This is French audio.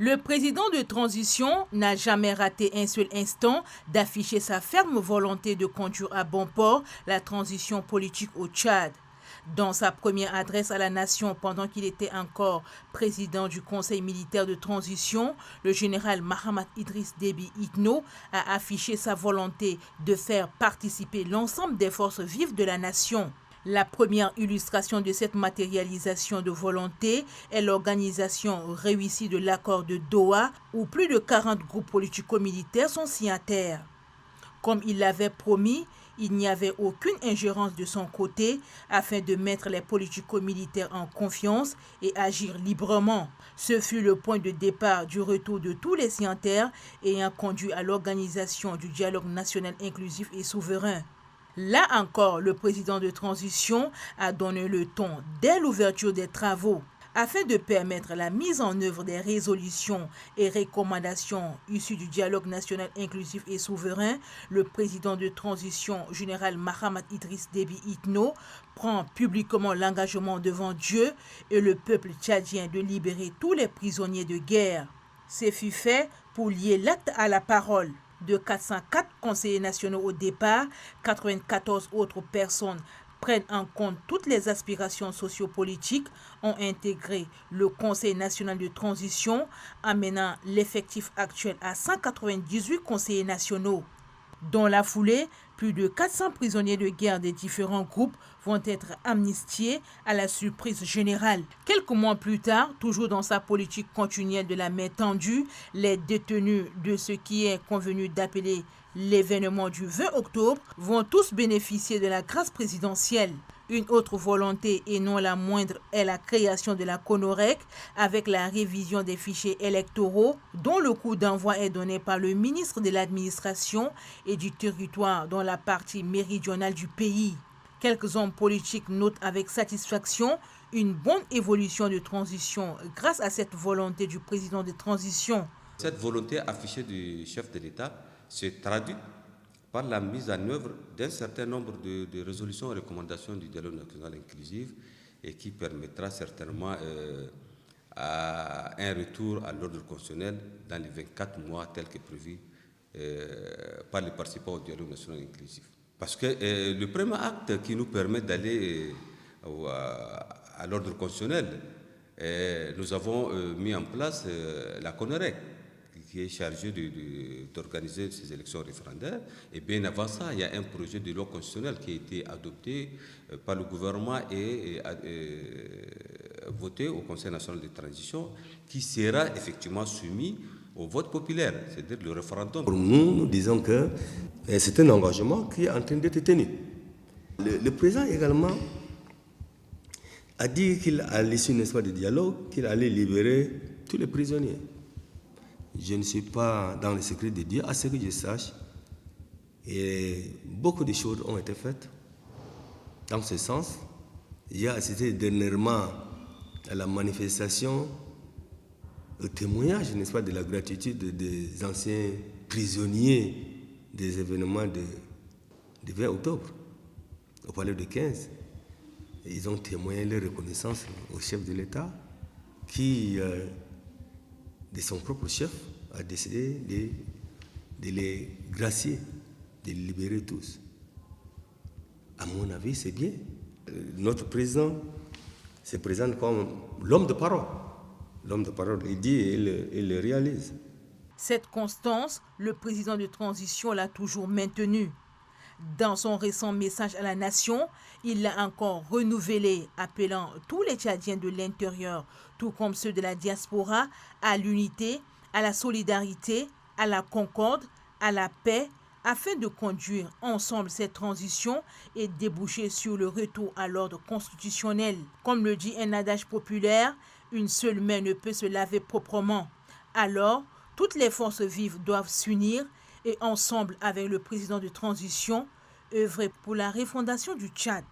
Le président de transition n'a jamais raté un seul instant d'afficher sa ferme volonté de conduire à bon port la transition politique au Tchad. Dans sa première adresse à la nation pendant qu'il était encore président du Conseil militaire de transition, le général Mahamat Idriss Déby Itno a affiché sa volonté de faire participer l'ensemble des forces vives de la nation. La première illustration de cette matérialisation de volonté est l'organisation réussie de l'accord de Doha où plus de 40 groupes politico-militaires sont signataires. Comme il l'avait promis, il n'y avait aucune ingérence de son côté afin de mettre les politico-militaires en confiance et agir librement. Ce fut le point de départ du retour de tous les signataires ayant conduit à l'organisation du dialogue national inclusif et souverain. Là encore, le président de transition a donné le ton dès l'ouverture des travaux. Afin de permettre la mise en œuvre des résolutions et recommandations issues du dialogue national inclusif et souverain, le président de transition, général Mahamat Idriss Déby Itno, prend publiquement l'engagement devant Dieu et le peuple tchadien de libérer tous les prisonniers de guerre. Ce fut fait pour lier l'acte à la parole. De 404 conseillers nationaux au départ, 94 autres personnes prennent en compte toutes les aspirations sociopolitiques, ont intégré le Conseil national de transition, amenant l'effectif actuel à 198 conseillers nationaux. Dans la foulée, plus de 400 prisonniers de guerre des différents groupes vont être amnistiés à la surprise générale. Quelques mois plus tard, toujours dans sa politique continuelle de la main tendue, les détenus de ce qui est convenu d'appeler l'événement du 20 octobre vont tous bénéficier de la grâce présidentielle. Une autre volonté, et non la moindre, est la création de la CONOREC avec la révision des fichiers électoraux dont le coup d'envoi est donné par le ministre de l'Administration et du Territoire dans la partie méridionale du pays. Quelques hommes politiques notent avec satisfaction une bonne évolution de transition grâce à cette volonté du président de transition. Cette volonté affichée du chef de l'État se traduit par la mise en œuvre d'un certain nombre de résolutions et recommandations du dialogue national inclusif et qui permettra certainement un retour à l'ordre constitutionnel dans les 24 mois tel que prévu par les participants au dialogue national inclusif. Parce que le premier acte qui nous permet d'aller à l'ordre constitutionnel, nous avons mis en place la CONOREC, qui est chargé d'organiser ces élections référendaires. Et bien avant ça, il y a un projet de loi constitutionnelle qui a été adopté par le gouvernement et voté au Conseil national de transition, qui sera effectivement soumis au vote populaire, c'est-à-dire le référendum. Pour nous disons que c'est un engagement qui est en train d'être tenu. Le président également a dit qu'il, à l'issue du dialogue, qu'il allait libérer tous les prisonniers. Je ne suis pas dans le secret de Dieu, à ce que je sache. Et beaucoup de choses ont été faites dans ce sens. J'ai assisté dernièrement à la manifestation, au témoignage, n'est-ce pas, de la gratitude des anciens prisonniers des événements de 20 octobre, au palais de 15. Et ils ont témoigné leur reconnaissance au chef de l'État qui, de son propre chef, a décidé de les gracier, de les libérer tous. À mon avis, c'est bien. Notre président se présente comme l'homme de parole. L'homme de parole, il dit et il le réalise. Cette constance, le président de transition l'a toujours maintenue. Dans son récent message à la nation, il l'a encore renouvelé, appelant tous les Tchadiens de l'intérieur, tout comme ceux de la diaspora, à l'unité, à la solidarité, à la concorde, à la paix, afin de conduire ensemble cette transition et déboucher sur le retour à l'ordre constitutionnel. Comme le dit un adage populaire, une seule main ne peut se laver proprement. Alors, toutes les forces vives doivent s'unir et ensemble avec le président de transition, œuvrer pour la refondation du Tchad.